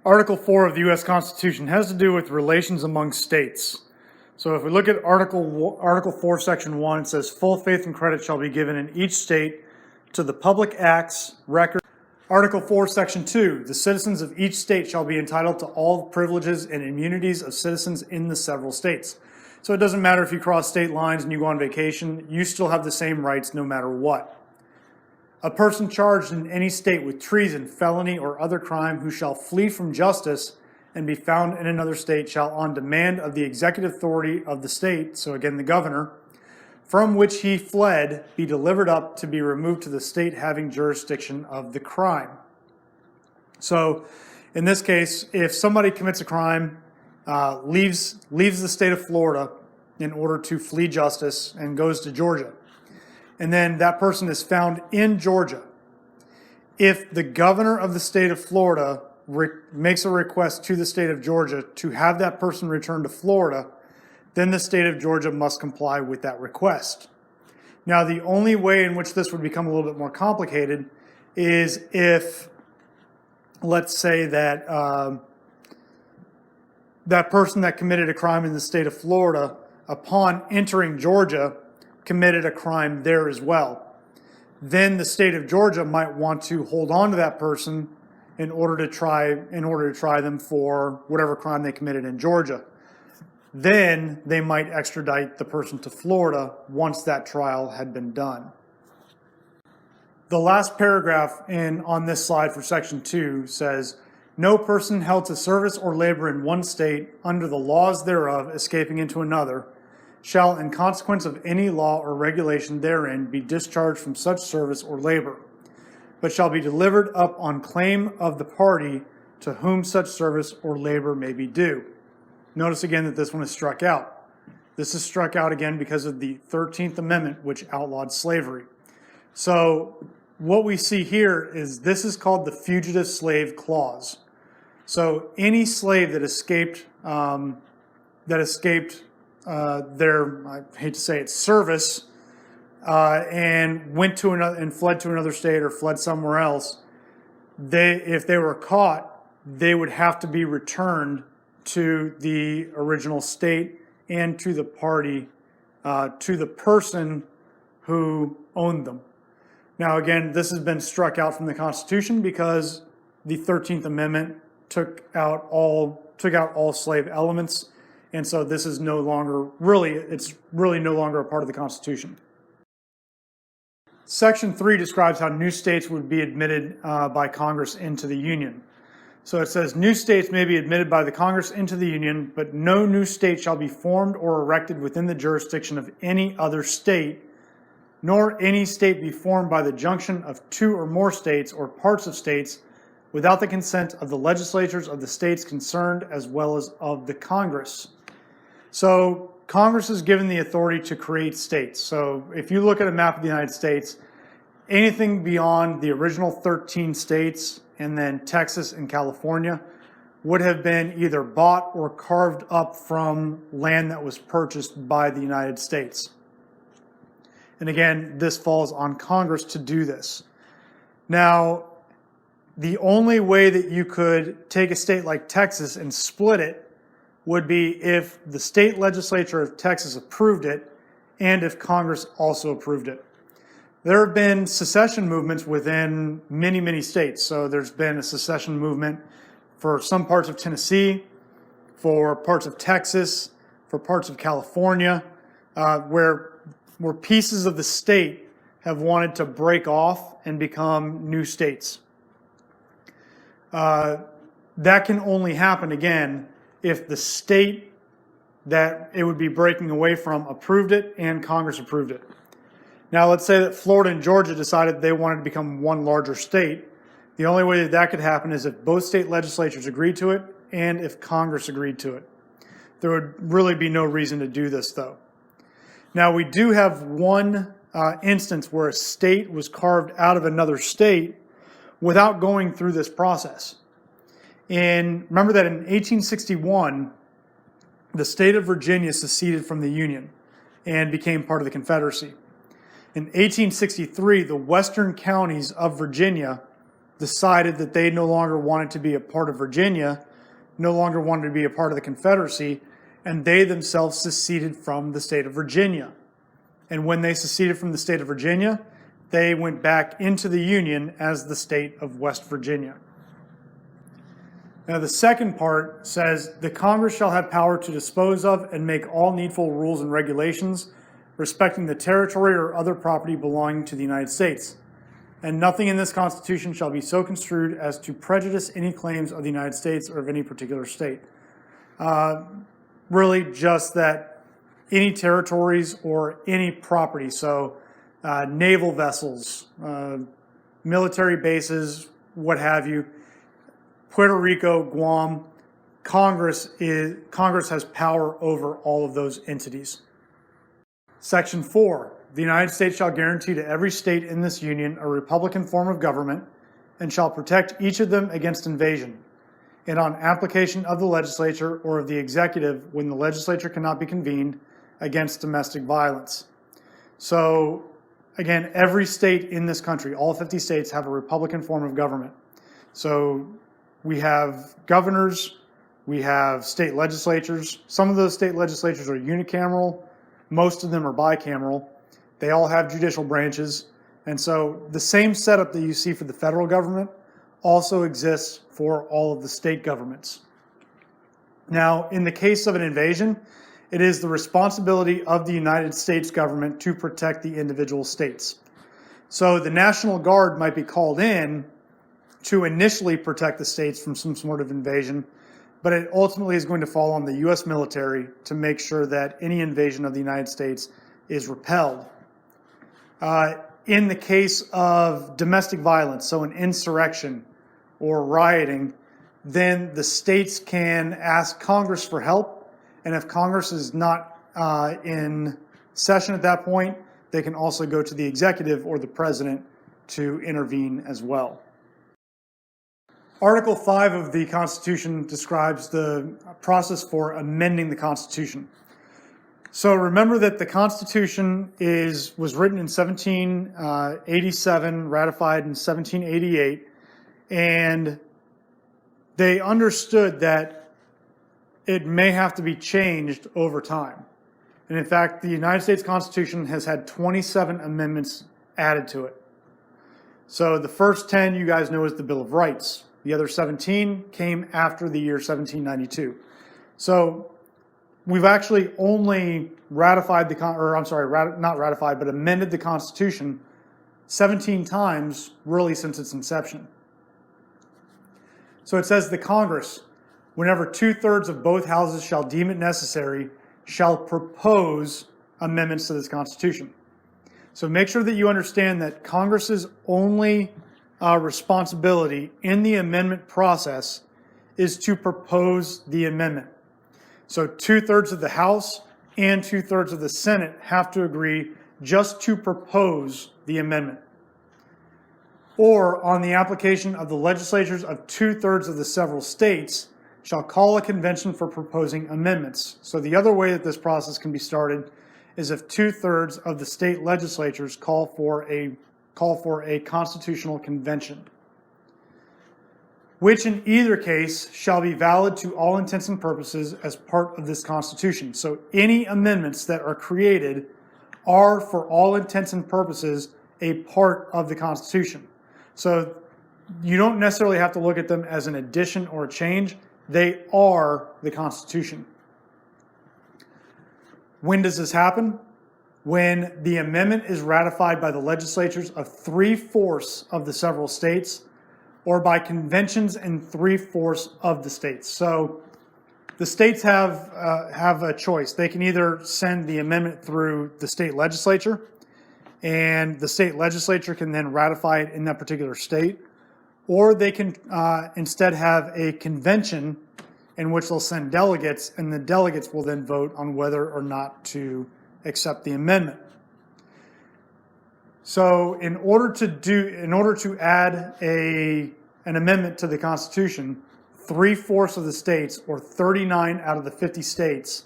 Article 4 of the U.S. Constitution has to do with relations among states. So if we look at Article 4, Section 1, it says, full faith and credit shall be given in each state to the public acts, records. Article 4, Section 2, the citizens of each state shall be entitled to all privileges and immunities of citizens in the several states. So it doesn't matter if you cross state lines and you go on vacation, you still have the same rights no matter what. A person charged in any state with treason, felony, or other crime who shall flee from justice and be found in another state shall, on demand of the executive authority of the state, so again the governor, from which he fled, be delivered up to be removed to the state having jurisdiction of the crime. So in this case, if somebody commits a crime, leaves the state of Florida in order to flee justice and goes to Georgia, and then that person is found in Georgia, if the governor of the state of Florida makes a request to the state of Georgia to have that person return to Florida, then the state of Georgia must comply with that request. Now, the only way in which this would become a little bit more complicated is if, let's say that that person that committed a crime in the state of Florida, upon entering Georgia, committed a crime there as well. Then the state of Georgia might want to hold on to that person in order to try them for whatever crime they committed in Georgia. Then they might extradite the person to Florida once that trial had been done. The last paragraph on this slide for Section 2 says, no person held to service or labor in one state under the laws thereof escaping into another shall, in consequence of any law or regulation therein, be discharged from such service or labor, but shall be delivered up on claim of the party to whom such service or labor may be due. Notice again that this one is struck out. This is struck out again because of the 13th Amendment, which outlawed slavery. So what we see here is this is called the Fugitive Slave Clause. So any slave that escaped their, I hate to say it, service, and went to another and fled to another state or fled somewhere else, if they were caught, they would have to be returned to the original state and to the party, to the person who owned them. Now again, this has been struck out from the Constitution because the 13th Amendment took out all slave elements. And so this is no longer, it's really no longer a part of the Constitution. Section 3 describes how new states would be admitted by Congress into the Union. So it says, new states may be admitted by the Congress into the Union, but no new state shall be formed or erected within the jurisdiction of any other state, nor any state be formed by the junction of two or more states or parts of states without the consent of the legislatures of the states concerned as well as of the Congress. So Congress is given the authority to create states. So if you look at a map of the United States, anything beyond the original 13 states and then Texas and California would have been either bought or carved up from land that was purchased by the United States. And again, this falls on Congress to do this. Now, the only way that you could take a state like Texas and split it would be if the state legislature of Texas approved it and if Congress also approved it. There have been secession movements within many, many states. So there's been a secession movement for some parts of Tennessee, for parts of Texas, for parts of California, where pieces of the state have wanted to break off and become new states. That can only happen, again, if the state that it would be breaking away from approved it and Congress approved it. Now, let's say that Florida and Georgia decided they wanted to become one larger state. The only way that that could happen is if both state legislatures agreed to it and if Congress agreed to it. There would really be no reason to do this, though. Now, we do have one instance where a state was carved out of another state without going through this process. And remember that in 1861, the state of Virginia seceded from the Union and became part of the Confederacy. In 1863, the western counties of Virginia decided that they no longer wanted to be a part of Virginia, no longer wanted to be a part of the Confederacy, and they themselves seceded from the state of Virginia. And when they seceded from the state of Virginia, they went back into the Union as the state of West Virginia. Now, the second part says, the Congress shall have power to dispose of and make all needful rules and regulations respecting the territory or other property belonging to the United States. And nothing in this Constitution shall be so construed as to prejudice any claims of the United States or of any particular state. Really just that any territories or any property, so naval vessels, military bases, what have you, Puerto Rico, Guam, Congress has power over all of those entities. Section 4, the United States shall guarantee to every state in this union a republican form of government and shall protect each of them against invasion, and on application of the legislature or of the executive when the legislature cannot be convened, against domestic violence. So again, every state in this country, all 50 states, have a republican form of government. So we have governors, we have state legislatures. Some of those state legislatures are unicameral, most of them are bicameral. They all have judicial branches. And so the same setup that you see for the federal government also exists for all of the state governments. Now, in the case of an invasion, it is the responsibility of the United States government to protect the individual states. So the National Guard might be called in to initially protect the states from some sort of invasion, but it ultimately is going to fall on the U.S. military to make sure that any invasion of the United States is repelled. In the case of domestic violence, so an insurrection or rioting, then the states can ask Congress for help. And if Congress is not in session at that point, they can also go to the executive or the president to intervene as well. Article 5 of the Constitution describes the process for amending the Constitution. So remember that the Constitution was written in 1787, ratified in 1788, and they understood that it may have to be changed over time. And in fact, the United States Constitution has had 27 amendments added to it. So the first 10 you guys know is the Bill of Rights. The other 17 came after the year 1792. So we've actually only amended the Constitution 17 times really since its inception. So it says the Congress, whenever 2/3 of both houses shall deem it necessary, shall propose amendments to this Constitution. So make sure that you understand that Congress's only responsibility in the amendment process is to propose the amendment. So 2/3 of the House and 2/3 of the Senate have to agree just to propose the amendment. Or on the application of the legislatures of 2/3 of the several states, shall call a convention for proposing amendments. So the other way that this process can be started is if 2/3 of the state legislatures call for a constitutional convention, which in either case shall be valid to all intents and purposes as part of this Constitution. So any amendments that are created are, for all intents and purposes, a part of the Constitution. So you don't necessarily have to look at them as an addition or a change. They are the Constitution. When does this happen? When the amendment is ratified by the legislatures of 3/4 of the several states, or by conventions in 3/4 of the states. So the states have a choice. They can either send the amendment through the state legislature, and the state legislature can then ratify it in that particular state, or they can instead have a convention in which they'll send delegates, and the delegates will then vote on whether or not to accept the amendment. So in order to add an amendment to the Constitution, 3/4 of the states, or 39 out of the 50 states,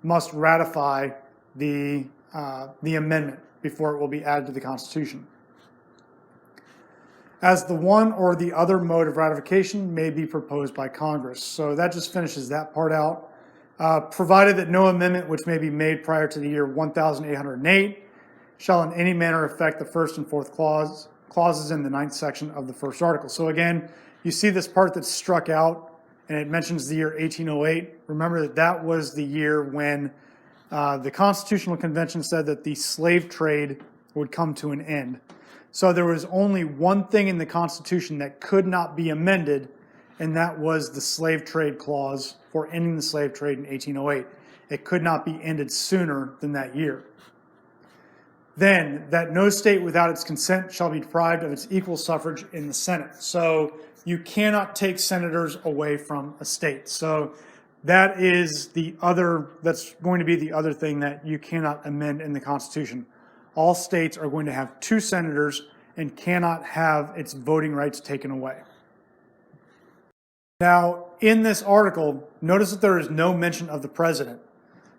must ratify the amendment before it will be added to the Constitution. as the one or the other mode of ratification may be proposed by Congress. So that just finishes that part out. Provided that no amendment which may be made prior to the year 1808 shall in any manner affect the first and fourth clauses in the 9th section of the first article. So again, you see this part that's struck out, and it mentions the year 1808. Remember that that was the year when the Constitutional Convention said that the slave trade would come to an end. So there was only one thing in the Constitution that could not be amended, and that was the slave trade clause for ending the slave trade in 1808. It could not be ended sooner than that year. Then, that no state without its consent shall be deprived of its equal suffrage in the Senate. So you cannot take senators away from a state. So that is that's going to be the other thing that you cannot amend in the Constitution. All states are going to have 2 senators and cannot have its voting rights taken away. Now, in this article, notice that there is no mention of the president.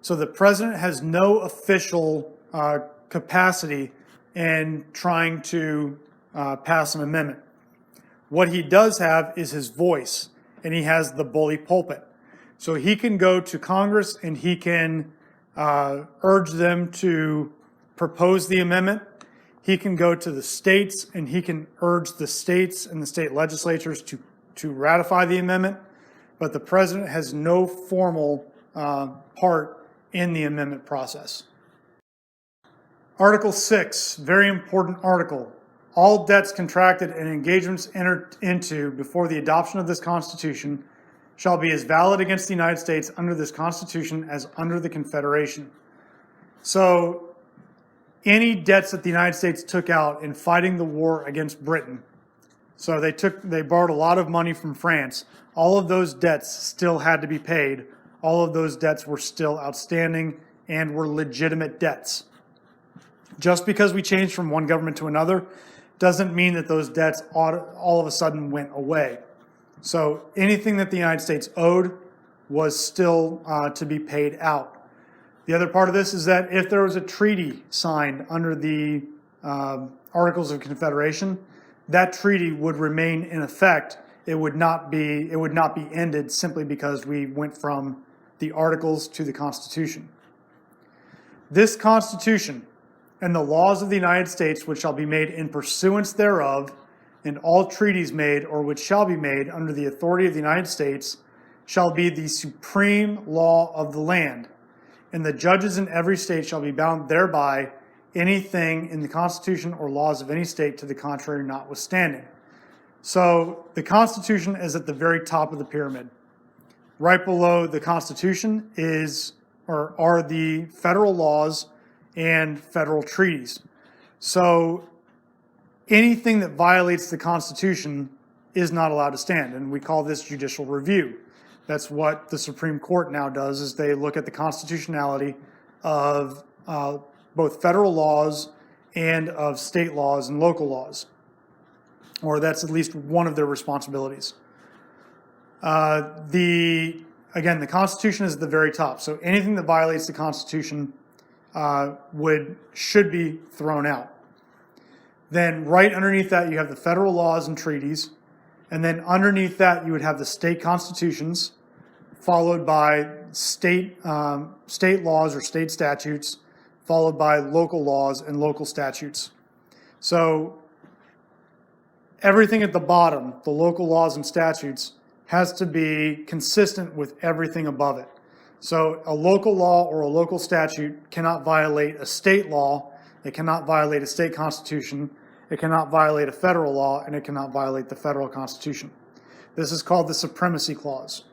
So the president has no official capacity in trying to pass an amendment. What he does have is his voice, and he has the bully pulpit. So he can go to Congress and he can urge them to propose the amendment. He can go to the states and he can urge the states and the state legislatures to ratify the amendment, but the president has no formal part in the amendment process. Article 6, very important article. All debts contracted and engagements entered into before the adoption of this Constitution shall be as valid against the United States under this Constitution as under the Confederation. So any debts that the United States took out in fighting the war against Britain, so they borrowed a lot of money from France, all of those debts still had to be paid. All of those debts were still outstanding and were legitimate debts. Just because we changed from one government to another doesn't mean that those debts all of a sudden went away. So anything that the United States owed was still to be paid out. The other part of this is that if there was a treaty signed under the Articles of Confederation, that treaty would remain in effect. It would not be ended simply because we went from the Articles to the Constitution. This Constitution and the laws of the United States which shall be made in pursuance thereof, and all treaties made or which shall be made under the authority of the United States, shall be the supreme law of the land, and the judges in every state shall be bound thereby, anything in the Constitution or laws of any state to the contrary notwithstanding. So the Constitution is at the very top of the pyramid. Right below the Constitution are the federal laws and federal treaties. So anything that violates the Constitution is not allowed to stand, and we call this judicial review. That's what the Supreme Court now does, is they look at the constitutionality of both federal laws and of state laws and local laws, or that's at least one of their responsibilities. The Constitution is at the very top, so anything that violates the Constitution should be thrown out. Then right underneath that, you have the federal laws and treaties. And then underneath that, you would have the state constitutions, followed by state laws or state statutes, followed by local laws and local statutes. So everything at the bottom, the local laws and statutes, has to be consistent with everything above it. So a local law or a local statute cannot violate a state law, it cannot violate a state constitution, it cannot violate a federal law, and it cannot violate the federal constitution. This is called the Supremacy Clause.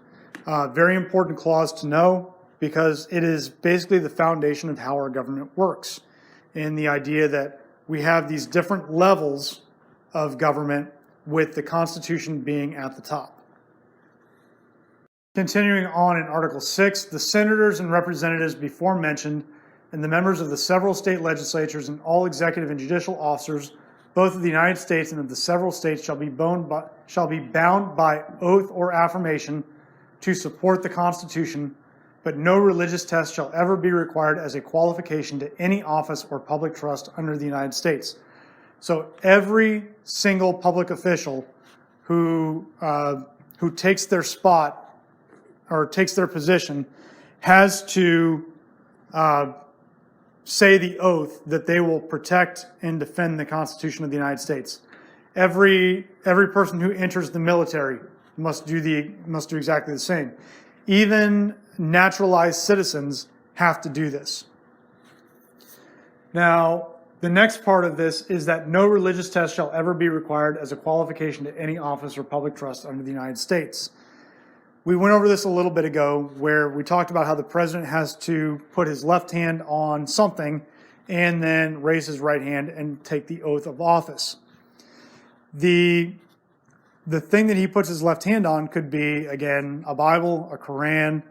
Very important clause to know because it is basically the foundation of how our government works, in the idea that we have these different levels of government with the Constitution being at the top. Continuing on in Article 6, the senators and representatives before mentioned and the members of the several state legislatures and all executive and judicial officers, both of the United States and of the several states, shall be bound by oath or affirmation to support the Constitution, but no religious test shall ever be required as a qualification to any office or public trust under the United States. So every single public official who takes their spot or takes their position has to say the oath that they will protect and defend the Constitution of the United States. Every person who enters the military must do exactly the same. Even naturalized citizens have to do this. Now, the next part of this is that no religious test shall ever be required as a qualification to any office or public trust under the United States. We went over this a little bit ago where we talked about how the president has to put his left hand on something and then raise his right hand and take the oath of office. The thing that he puts his left hand on could be, again, a Bible, a Quran,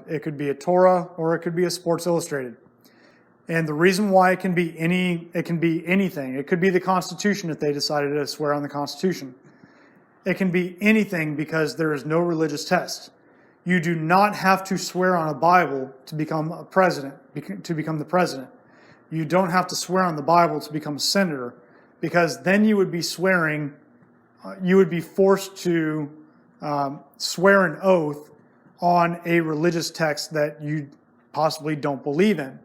it could be a Torah, or it could be a Sports Illustrated. And the reason why it can be anything. It could be the Constitution if they decided to swear on the Constitution. It can be anything because there is no religious test. You do not have to swear on a Bible to become a president, to become the president. You don't have to swear on the Bible to become a senator, because then you would be swearing, you would be forced to swear an oath on a religious text that you possibly don't believe in.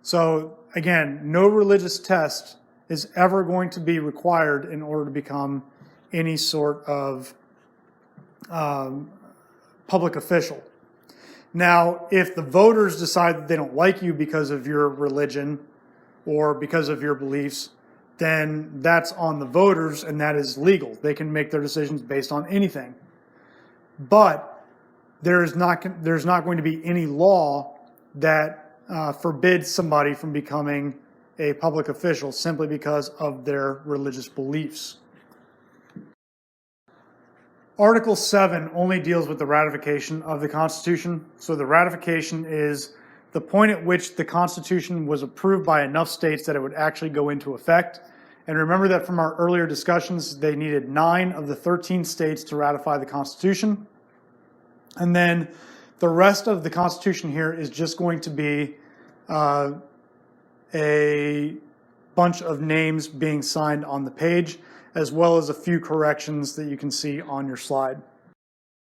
So again, no religious test is ever going to be required in order to become any sort of public official. Now, if the voters decide that they don't like you because of your religion or because of your beliefs, then that's on the voters and that is legal. They can make their decisions based on anything. But there's not going to be any law that forbids somebody from becoming a public official simply because of their religious beliefs. Article 7 only deals with the ratification of the Constitution. So the ratification is the point at which the Constitution was approved by enough states that it would actually go into effect. And remember that from our earlier discussions, they needed 9 of the 13 states to ratify the Constitution. And then the rest of the Constitution here is just going to be a bunch of names being signed on the page, as well as a few corrections that you can see on your slide.